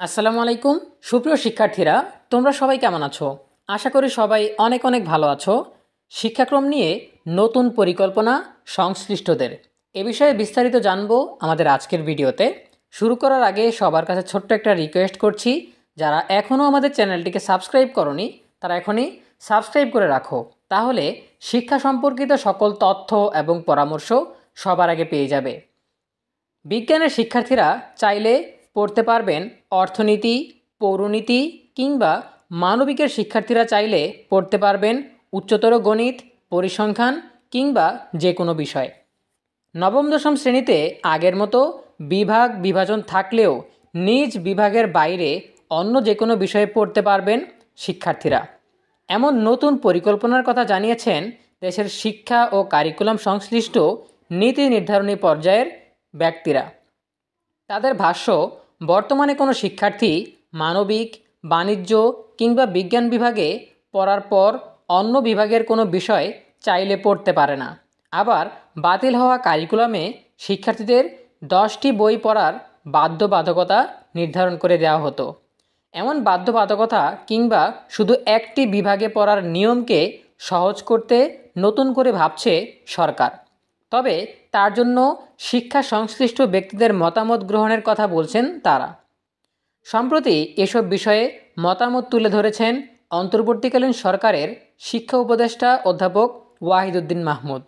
আসসালামু আলাইকুম। সুপ্রিয় শিক্ষার্থীরা, তোমরা সবাই কেমন আছো? আশা করি সবাই অনেক অনেক ভালো আছো। শিক্ষাক্রম নিয়ে নতুন পরিকল্পনা সংশ্লিষ্টদের এ বিষয়ে বিস্তারিত জানবো আমাদের আজকের ভিডিওতে। শুরু করার আগে সবার কাছে ছোট্ট একটা রিকোয়েস্ট করছি, যারা এখনও আমাদের চ্যানেলটিকে সাবস্ক্রাইব করনি তারা এখনই সাবস্ক্রাইব করে রাখো, তাহলে শিক্ষা সম্পর্কিত সকল তথ্য এবং পরামর্শ সবার আগে পেয়ে যাবে। বিজ্ঞানের শিক্ষার্থীরা চাইলে পড়তে পারবেন অর্থনীতি, পৌরনীতি কিংবা মানবিকের শিক্ষার্থীরা চাইলে পড়তে পারবেন উচ্চতর গণিত, পরিসংখ্যান কিংবা যে কোনো বিষয়। নবম দশম শ্রেণীতে আগের মতো বিভাগ বিভাজন থাকলেও নিজ বিভাগের বাইরে অন্য যে কোনো বিষয়ে পড়তে পারবেন শিক্ষার্থীরা। এমন নতুন পরিকল্পনার কথা জানিয়েছেন দেশের শিক্ষা ও কারিকুলাম সংশ্লিষ্ট নীতি নির্ধারণী পর্যায়ের ব্যক্তিরা। তাদের ভাষ্য, বর্তমানে কোনো শিক্ষার্থী মানবিক, বাণিজ্য কিংবা বিজ্ঞান বিভাগে পড়ার পর অন্য বিভাগের কোনো বিষয় চাইলে পড়তে পারে না। আবার বাতিল হওয়া কারিকুলামে শিক্ষার্থীদের 10টি বই পড়ার বাধ্যবাধকতা নির্ধারণ করে দেওয়া হতো। এমন বাধ্যবাধকতা কিংবা শুধু একটি বিভাগে পড়ার নিয়মকে সহজ করতে নতুন করে ভাবছে সরকার। তবে তার জন্য শিক্ষা সংশ্লিষ্ট ব্যক্তিদের মতামত গ্রহণের কথা বলছেন তারা। সম্প্রতি এসব বিষয়ে মতামত তুলে ধরেছেন অন্তর্বর্তীকালীন সরকারের শিক্ষা উপদেষ্টা অধ্যাপক ওয়াহিদুদ্দিন মাহমুদ।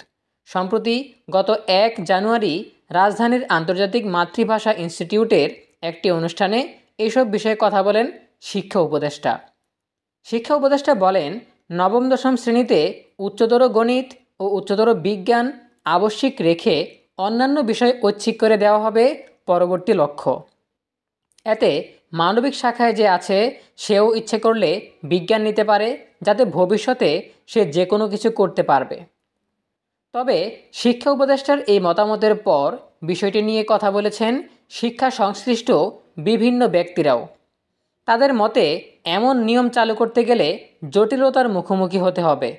সম্প্রতি গত 1 জানুয়ারি রাজধানীর আন্তর্জাতিক মাতৃভাষা ইনস্টিটিউটের একটি অনুষ্ঠানে এসব বিষয়ে কথা বলেন শিক্ষা উপদেষ্টা। শিক্ষা উপদেষ্টা বলেন, নবম দশম শ্রেণীতে উচ্চতর গণিত ও উচ্চতর বিজ্ঞান আবশ্যিক রেখে অন্যান্য বিষয় ঐচ্ছিক করে দেওয়া হবে পরবর্তী লক্ষ্য। এতে মানবিক শাখায় যে আছে সেও ইচ্ছে করলে বিজ্ঞান নিতে পারে, যাতে ভবিষ্যতে সে যে কোনো কিছু করতে পারবে। তবে শিক্ষা উপদেষ্টার এই মতামতের পর বিষয়টি নিয়ে কথা বলেছেন শিক্ষা সংশ্লিষ্ট বিভিন্ন ব্যক্তিরাও। তাদের মতে, এমন নিয়ম চালু করতে গেলে জটিলতার মুখোমুখি হতে হবে।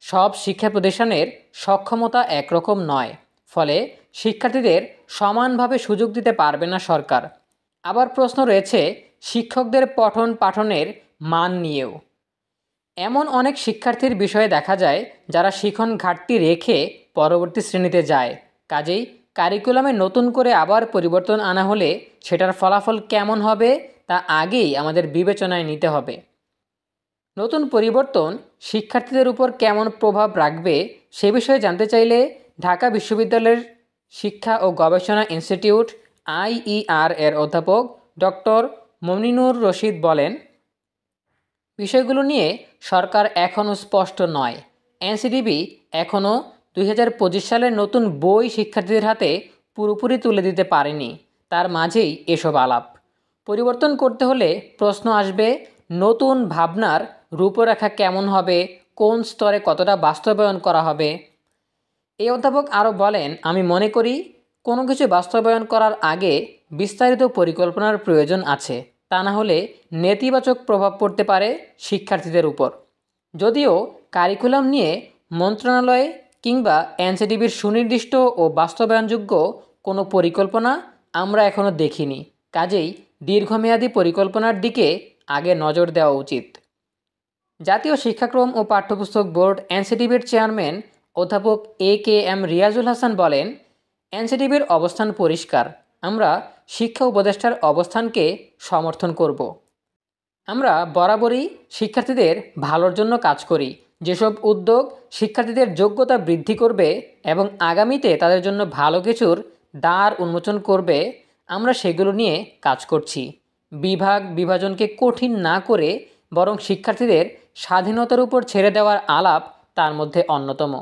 সব শিক্ষা প্রতিষ্ঠানের সক্ষমতা একরকম নয়, ফলে শিক্ষার্থীদের সমানভাবে সুযোগ দিতে পারবে না সরকার। আবার প্রশ্ন রয়েছে শিক্ষকদের পঠন পাঠনের মান নিয়েও। এমন অনেক শিক্ষার্থীর বিষয়ে দেখা যায় যারা শিখন ঘাটতি রেখে পরবর্তী শ্রেণীতে যায়। কাজেই কারিকুলামে নতুন করে আবার পরিবর্তন আনা হলে সেটার ফলাফল কেমন হবে তা আগেই আমাদের বিবেচনায় নিতে হবে। নতুন পরিবর্তন শিক্ষার্থীদের উপর কেমন প্রভাব রাখবে সে বিষয়ে জানতে চাইলে ঢাকা বিশ্ববিদ্যালয়ের শিক্ষা ও গবেষণা ইনস্টিটিউট IER এর অধ্যাপক ডক্টর মমিনুর রশিদ বলেন, বিষয়গুলো নিয়ে সরকার এখনও স্পষ্ট নয়। এনসিটিবি এখনও 2025 সালের নতুন বই শিক্ষার্থীদের হাতে পুরোপুরি তুলে দিতে পারেনি। তার মাঝেই এসব আলাপ। পরিবর্তন করতে হলে প্রশ্ন আসবে, নতুন ভাবনার রূপরেখা কেমন হবে, কোন স্তরে কতটা বাস্তবায়ন করা হবে। এই অধ্যাপক আরও বলেন, আমি মনে করি কোনো কিছু বাস্তবায়ন করার আগে বিস্তারিত পরিকল্পনার প্রয়োজন আছে, তা না হলে নেতিবাচক প্রভাব পড়তে পারে শিক্ষার্থীদের উপর। যদিও কারিকুলাম নিয়ে মন্ত্রণালয় কিংবা এনসিটিবির সুনির্দিষ্ট ও বাস্তবায়নযোগ্য কোনো পরিকল্পনা আমরা এখনও দেখিনি, কাজেই দীর্ঘমেয়াদী পরিকল্পনার দিকে আগে নজর দেওয়া উচিত। জাতীয় শিক্ষাক্রম ও পাঠ্যপুস্তক বোর্ড এনসিটিবির চেয়ারম্যান অধ্যাপক AKM রিয়াজুল হাসান বলেন, এনসিটিবির অবস্থান পরিষ্কার। আমরা শিক্ষা উপদেষ্টার অবস্থানকে সমর্থন করব। আমরা বরাবরই শিক্ষার্থীদের ভালোর জন্য কাজ করি। যেসব উদ্যোগ শিক্ষার্থীদের যোগ্যতা বৃদ্ধি করবে এবং আগামীতে তাদের জন্য ভালো কিছুর দ্বার উন্মোচন করবে, আমরা সেগুলো নিয়ে কাজ করছি। বিভাগ বিভাজনকে কঠিন না করে বরং শিক্ষার্থীদের স্বাধীনতার উপর ছেড়ে দেওয়ার আলাপ তার মধ্যে অন্যতম।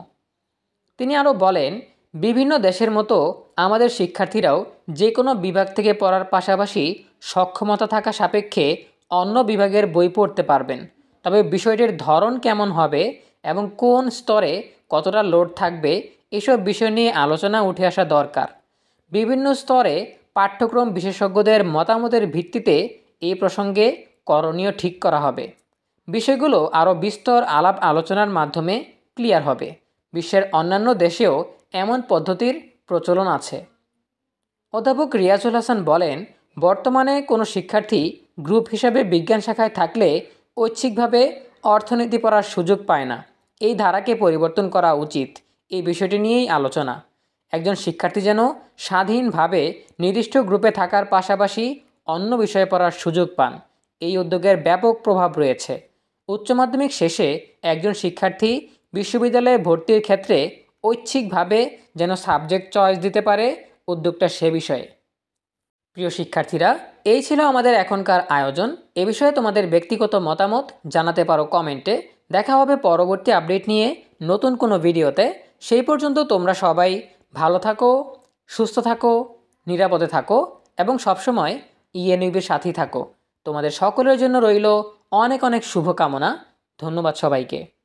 তিনি আরও বলেন, বিভিন্ন দেশের মতো আমাদের শিক্ষার্থীরাও যে কোনো বিভাগ থেকে পড়ার পাশাপাশি সক্ষমতা থাকা সাপেক্ষে অন্য বিভাগের বই পড়তে পারবেন। তবে বিষয়টির ধরন কেমন হবে এবং কোন স্তরে কতটা লোড থাকবে এসব বিষয় নিয়ে আলোচনা উঠে আসা দরকার। বিভিন্ন স্তরে পাঠ্যক্রম বিশেষজ্ঞদের মতামতের ভিত্তিতে এই প্রসঙ্গে করণীয় ঠিক করা হবে। বিষয়গুলো আরও বিস্তর আলাপ আলোচনার মাধ্যমে ক্লিয়ার হবে। বিশ্বের অন্যান্য দেশেও এমন পদ্ধতির প্রচলন আছে। অধ্যাপক রিয়াজুল হাসান বলেন, বর্তমানে কোনো শিক্ষার্থী গ্রুপ হিসাবে বিজ্ঞান শাখায় থাকলে ঐচ্ছিকভাবে অর্থনীতি পড়ার সুযোগ পায় না। এই ধারাকে পরিবর্তন করা উচিত। এই বিষয়টি নিয়েই আলোচনা। একজন শিক্ষার্থী যেন স্বাধীনভাবে নির্দিষ্ট গ্রুপে থাকার পাশাপাশি অন্য বিষয়ে পড়ার সুযোগ পান। এই উদ্যোগের ব্যাপক প্রভাব রয়েছে। উচ্চ মাধ্যমিক শেষে একজন শিক্ষার্থী বিশ্ববিদ্যালয়ে ভর্তির ক্ষেত্রে ঐচ্ছিকভাবে যেন সাবজেক্ট চয়েস দিতে পারে, উদ্যোগটা সে বিষয়ে। প্রিয় শিক্ষার্থীরা, এই ছিল আমাদের এখনকার আয়োজন। এ বিষয়ে তোমাদের ব্যক্তিগত মতামত জানাতে পারো কমেন্টে। দেখা হবে পরবর্তী আপডেট নিয়ে নতুন কোনো ভিডিওতে। সেই পর্যন্ত তোমরা সবাই ভালো থাকো, সুস্থ থাকো, নিরাপদে থাকো এবং সবসময় ইএনইউবির সাথেই থাকো। তোমাদের সকলের জন্য রইল অনেক অনেক শুভকামনা। ধন্যবাদ সবাইকে।